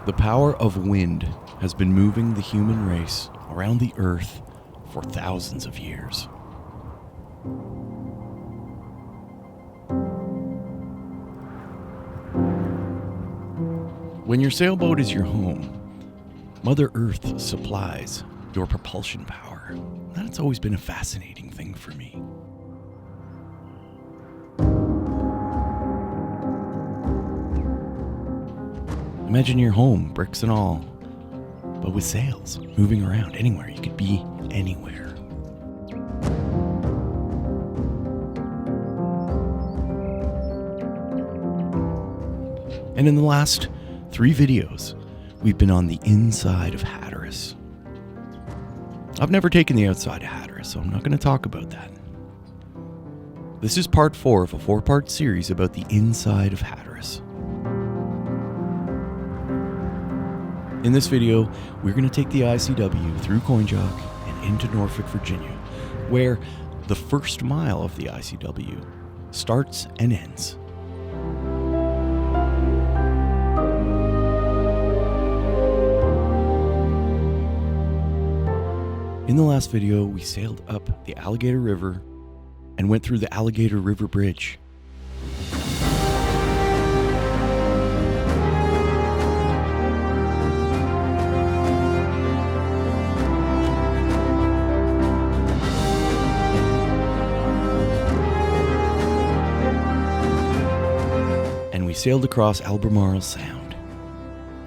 The power of wind has been moving the human race around the earth for thousands of years. When your sailboat is your home, Mother Earth supplies your propulsion power. That's always been a fascinating thing for me. Imagine your home, bricks and all, but with sails, moving around anywhere. You could be anywhere. And in the last 3 videos, we've been on the inside of Hatteras. I've never taken the outside of Hatteras, so I'm not going to talk about that. This is part 4 of a 4-part series about the inside of Hatteras. In this video, we're going to take the ICW through Coinjock and into Norfolk, Virginia, where the first mile of the ICW starts and ends. In the last video, we sailed up the Alligator River and went through the Alligator River Bridge. And we sailed across Albemarle Sound.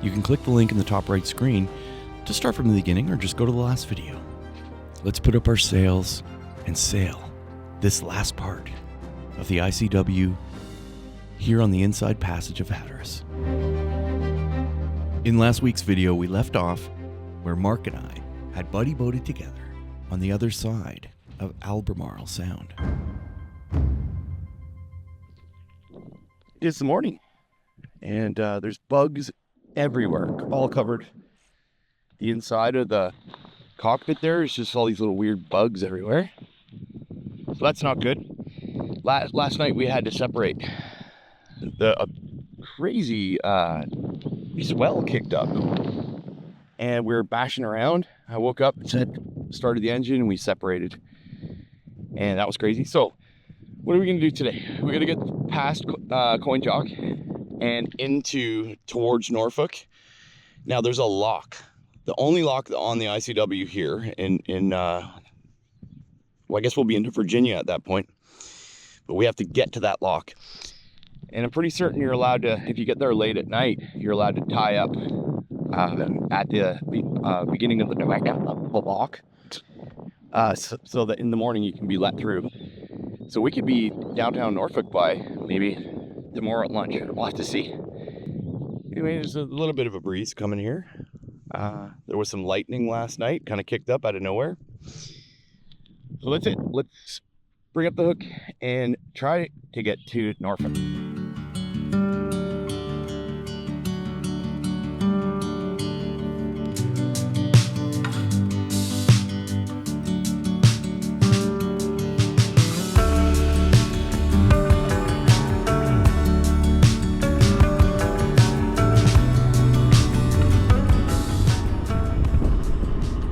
You can click the link in the top right screen to start from the beginning or just go to the last video. Let's put up our sails and sail this last part of the ICW here on the inside passage of Hatteras. In last week's video, we left off where Mark and I had buddy boated together on the other side of Albemarle Sound. It's the morning, and there's bugs everywhere, all covered. The inside of the cockpit there is just all these little weird bugs everywhere, so that's not good. Last night we had to separate. A crazy swell kicked up, and we were bashing around. I woke up and started the engine, and we separated, and that was crazy. So what are we gonna do today? We're gonna get past Coinjock and towards Norfolk. Now there's a lock. The only lock on the ICW here well, I guess we'll be into Virginia at that point, but we have to get to that lock. And I'm pretty certain you're allowed to, if you get there late at night, you're allowed to tie up at the beginning of the lock, so that in the morning you can be let through. So we could be downtown Norfolk by maybe tomorrow at lunch. We'll have to see. Anyway, there's a little bit of a breeze coming here. There was some lightning last night, kind of kicked up out of nowhere. So that's it. Let's bring up the hook and try to get to Norfolk.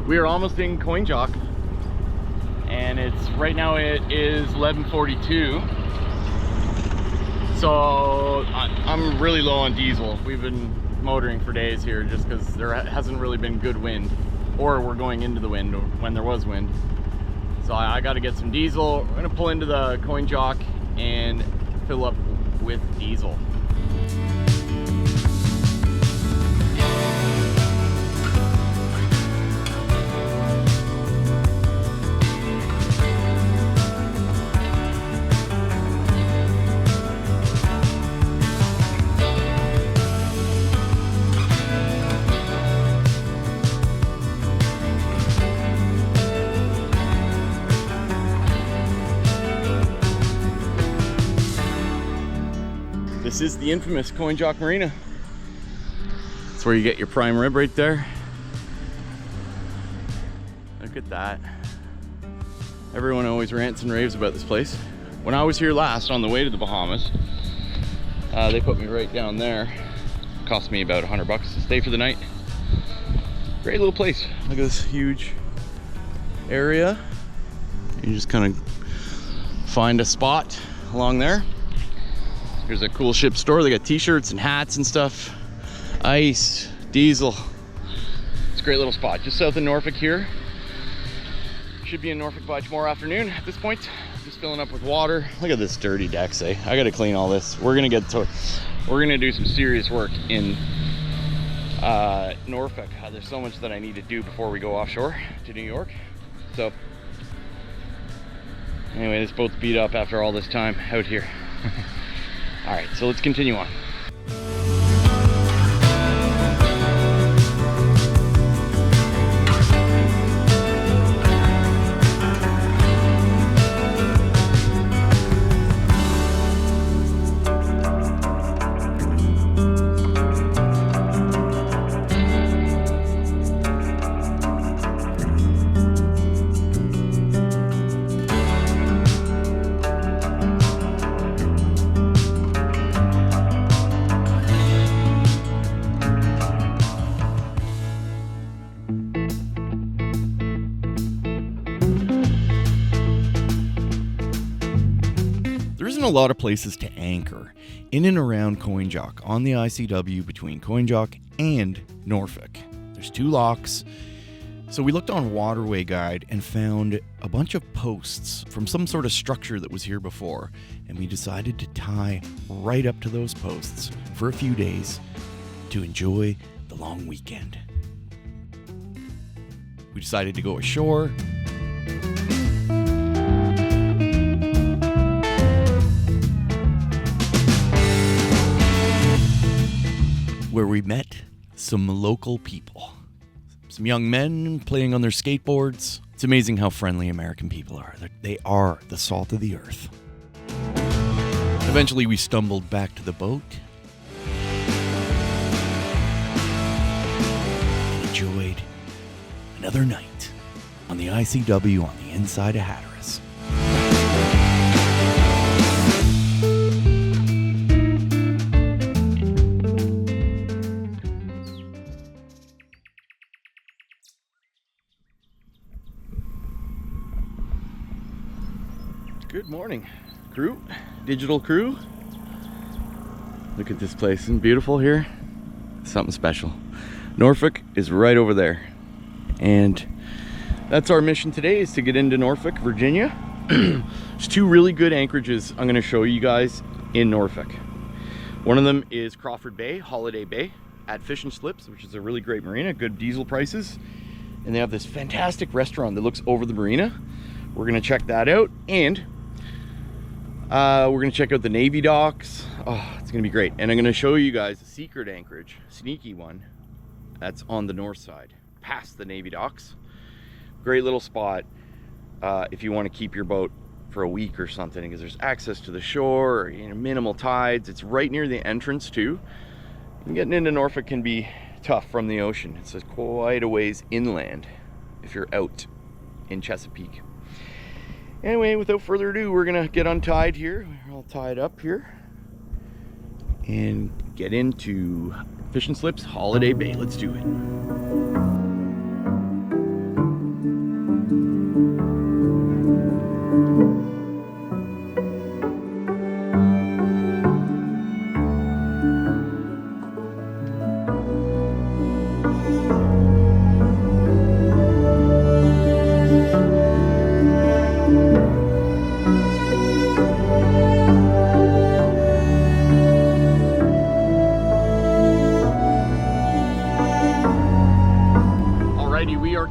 We are almost in Coinjock, and right now it is 11:42. So I'm really low on diesel. We've been motoring for days here just because there hasn't really been good wind, or we're going into the wind when there was wind. So I got to get some diesel. We're gonna pull into the Coinjock and fill up with diesel. This is the infamous Coinjock Marina. That's where you get your prime rib right there. Look at that. Everyone always rants and raves about this place. When I was here last on the way to the Bahamas, they put me right down there. Cost me about $100 to stay for the night. Great little place. Look at this huge area. You just kind of find a spot along there. Here's a cool ship store. They got t-shirts and hats and stuff. Ice, diesel. It's a great little spot. Just south of Norfolk here. Should be in Norfolk by tomorrow afternoon at this point. Just filling up with water. Look at this dirty decks, eh? I gotta clean all this. We're gonna do some serious work in Norfolk. There's so much that I need to do before we go offshore to New York. So anyway, this boat's beat up after all this time out here. All right, so let's continue on. A lot of places to anchor in and around Coinjock on the ICW between Coinjock and Norfolk. There's 2 locks. So we looked on Waterway Guide and found a bunch of posts from some sort of structure that was here before, and we decided to tie right up to those posts for a few days to enjoy the long weekend. We decided to go ashore. Where we met some local people. Some young men playing on their skateboards. It's amazing how friendly American people are. They are the salt of the earth. Eventually we stumbled back to the boat and enjoyed another night on the ICW on the inside of Hatteras. Good morning, crew, digital crew. Look at this place, isn't it beautiful here? Something special. Norfolk is right over there. And that's our mission today, is to get into Norfolk, Virginia. There's 2 really good anchorages I'm gonna show you guys in Norfolk. One of them is Crawford Bay, Holiday Bay, at Fish and Slips, which is a really great marina, good diesel prices. And they have this fantastic restaurant that looks over the marina. We're gonna check that out, and we're gonna check out the Navy docks. Oh, it's gonna be great. And I'm gonna show you guys a secret anchorage, sneaky one, that's on the north side, past the Navy docks. Great little spot if you want to keep your boat for a week or something, because there's access to the shore, minimal tides. It's right near the entrance too. And getting into Norfolk can be tough from the ocean. It's quite a ways inland if you're out in Chesapeake. Anyway, without further ado, we're gonna get untied here. We're all tied up here and get into Fish and Slips Holiday Bay. Let's do it.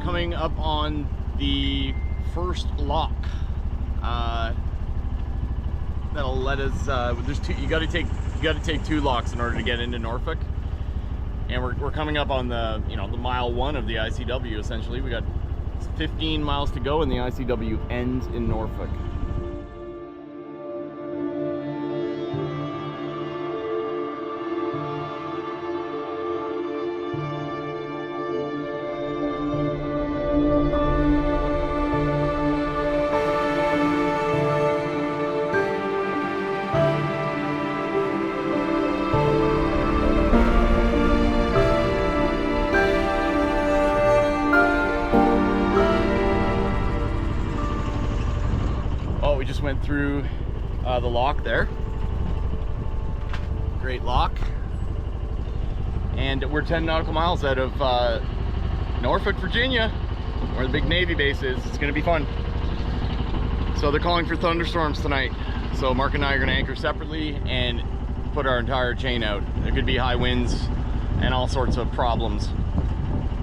Coming up on the first lock that'll let us there's 2, you got to take 2 locks in order to get into Norfolk, and we're coming up on the the mile 1 of the ICW. Essentially we got 15 miles to go and the ICW ends in Norfolk. went through the lock there. Great lock. And we're 10 nautical miles out of Norfolk, Virginia, where the big Navy base is. It's gonna be fun. So they're calling for thunderstorms tonight. So Mark and I are gonna anchor separately and put our entire chain out. There could be high winds and all sorts of problems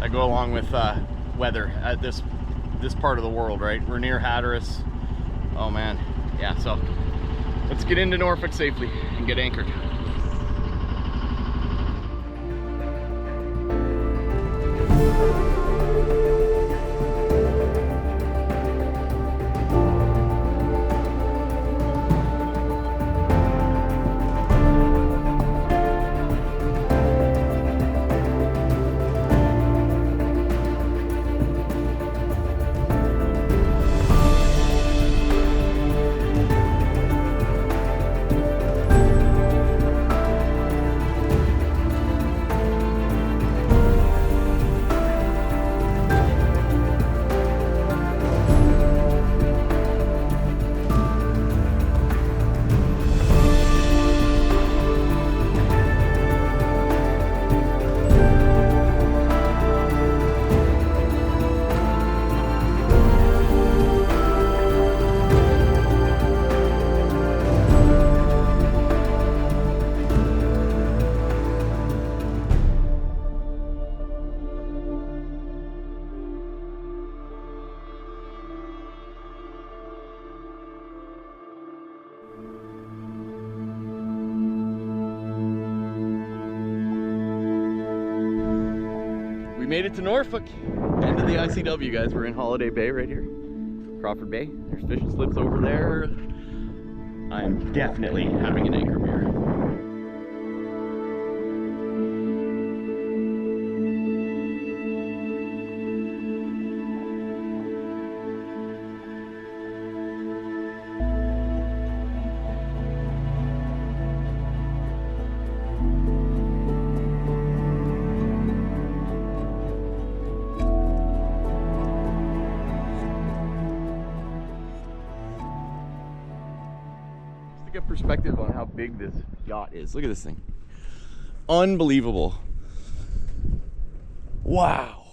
that go along with weather at this part of the world, right? We're near Hatteras. Oh man, yeah, so let's get into Norfolk safely and get anchored. We made it to Norfolk, end of the ICW, guys. We're in Holiday Bay right here, Crawford Bay. There's fishing slips over there. I'm definitely having an anchor beer. Get perspective on how big this yacht is. Look at this thing. Unbelievable. Wow.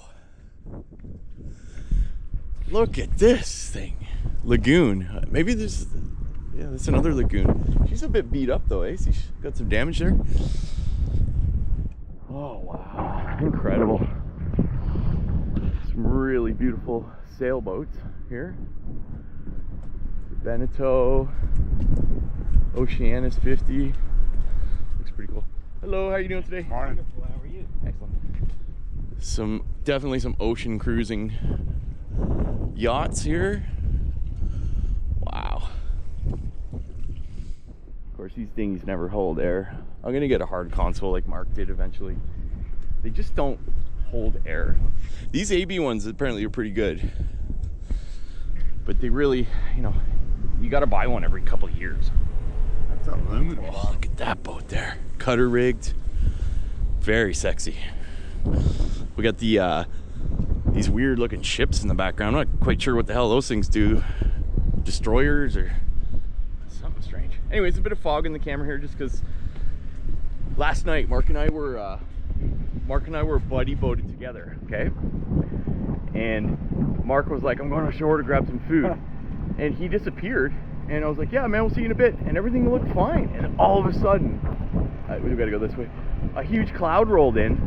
Look at this thing. Lagoon. Maybe there's, yeah, that's another lagoon. She's a bit beat up though, eh? See, she's got some damage there. Oh, wow. Incredible. Some really beautiful sailboats here. Beneteau. Oceanus 50. Looks pretty cool. Hello, how are you doing today? Morning. Wonderful. How are you? Excellent. Definitely some ocean cruising yachts here. Wow. Of course, these things never hold air. I'm gonna get a hard console like Mark did eventually. They just don't hold air. These AB ones apparently are pretty good, but they really, you know, you gotta buy one every couple of years. That's aluminum. Oh, look at that boat there. Cutter rigged. Very sexy. We got the these weird looking ships in the background. I'm not quite sure what the hell those things do. Destroyers or something strange. Anyways, a bit of fog in the camera here just because last night Mark and I were buddy boated together, okay? And Mark was like, I'm going ashore to grab some food. And he disappeared. And I was like, yeah, man, we'll see you in a bit. And everything looked fine. And all of a sudden, we've got to go this way. A huge cloud rolled in.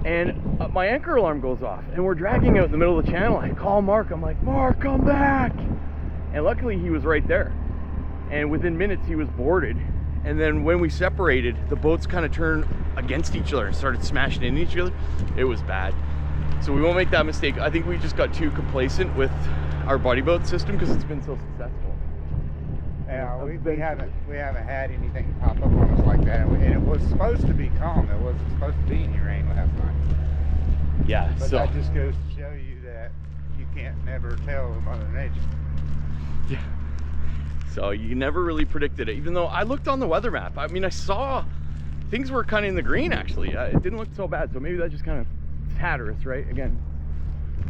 And my anchor alarm goes off. And we're dragging out in the middle of the channel. I call Mark. I'm like, Mark, come back. And luckily, he was right there. And within minutes, he was boarded. And then when we separated, the boats kind of turned against each other and started smashing into each other. It was bad. So we won't make that mistake. I think we just got too complacent with our buddy boat system because it's been so successful. Yeah, we haven't had anything pop up on us like that, and it was supposed to be calm. There wasn't supposed to be any rain last night. Yeah, but so that just goes to show you that you can't never tell Mother Nature. yeah. So you never really predicted it, even though I looked on the weather map. I mean, I saw things were kind of in the green actually. It didn't look so bad. So maybe that just kind of Hatteras, right? Again,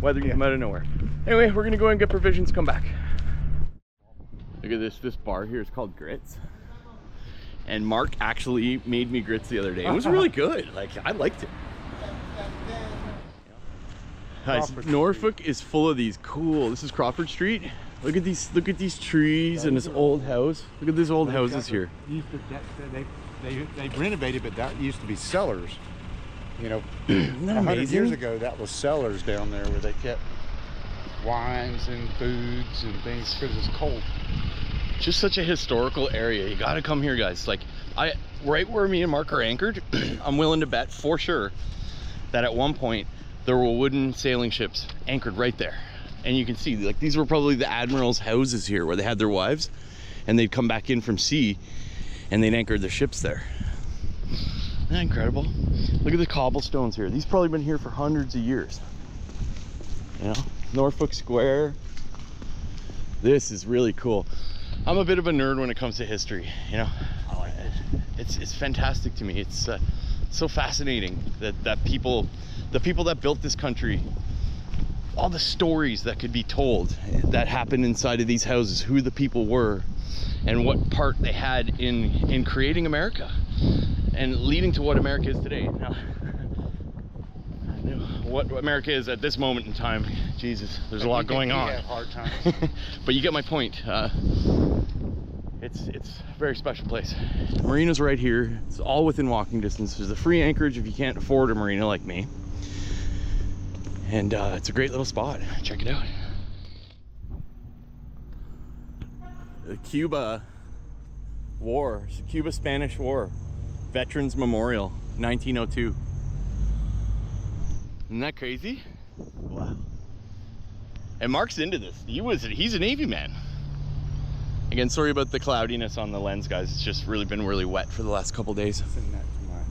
weather can come out of nowhere. Anyway, we're gonna go and get provisions, come back. Look at this. This bar here is called Grits. And Mark actually made me grits the other day. It was really good. Like, I liked it. Guys, Norfolk is full of these cool. This is Crawford Street. Look at these trees and this old house. Look at these old houses here. They renovated, but that used to be cellars. You know, Isn't that 100 amazing? years ago, that was cellars down there where they kept wines and foods and things because it's cold. Just such a historical area. You gotta come here, guys. Like, right where me and Mark are anchored, I'm willing to bet for sure that at one point there were wooden sailing ships anchored right there. And you can see, like, these were probably the admirals' houses here where they had their wives and they'd come back in from sea and they'd anchored their ships there. Isn't that incredible? Look at the cobblestones here. These probably been here for hundreds of years. You know, Norfolk Square. This is really cool. I'm a bit of a nerd when it comes to history, you know. I like it. It's fantastic to me. It's so fascinating that the people that built this country, all the stories that could be told that happened inside of these houses, who the people were and what part they had in creating America and leading to what America is today. Now, what America is at this moment in time, Jesus, there's a lot going on. Have hard times. But you get my point. It's a very special place. Marina's right here. It's all within walking distance. There's a free anchorage if you can't afford a marina like me. And it's a great little spot. Check it out. The Cuba War, it's the Cuba-Spanish War, Veterans Memorial, 1902. Isn't that crazy? Wow. And Mark's into this. He's a Navy man. Again, sorry about the cloudiness on the lens, guys. It's just really been really wet for the last couple days. Send that to my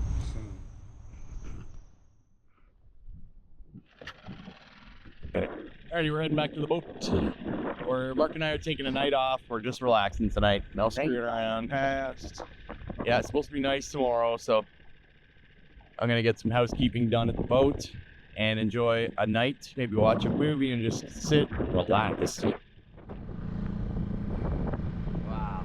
son. Alrighty, we're heading back to the boat. Mark and I are taking a night off. We're just relaxing tonight. No screwing around. Yeah, it's supposed to be nice tomorrow, so I'm gonna get some housekeeping done at the boat and enjoy a night. Maybe watch a movie and just sit, relax. Wow.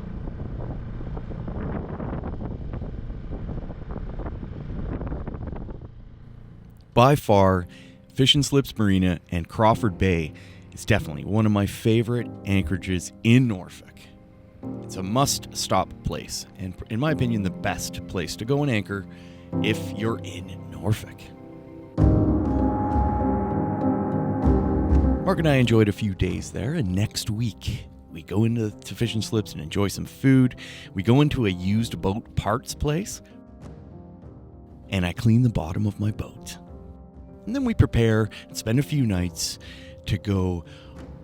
By far, Fish and Slips Marina and Crawford Bay is definitely one of my favorite anchorages in Norfolk. It's a must-stop place, and in my opinion, the best place to go and anchor if you're in Norfolk. Mark and I enjoyed a few days there, and next week we go into Fish and Slips and enjoy some food. We go into a used boat parts place, and I clean the bottom of my boat. And then we prepare and spend a few nights to go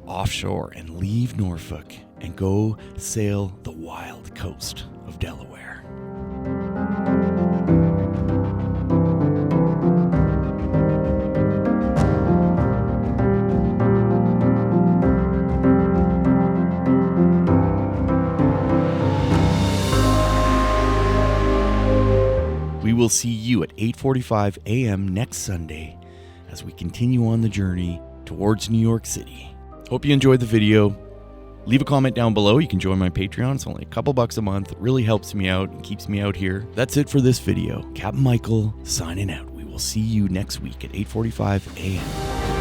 offshore and leave Norfolk and go sail the wild coast of Delaware. We will see you at 8:45 a.m. next Sunday as we continue on the journey towards New York City. Hope you enjoyed the video. Leave a comment down below. You can join my Patreon. It's only a couple bucks a month. It really helps me out and keeps me out here. That's it for this video. Captain Michael signing out. We will see you next week at 8:45 a.m.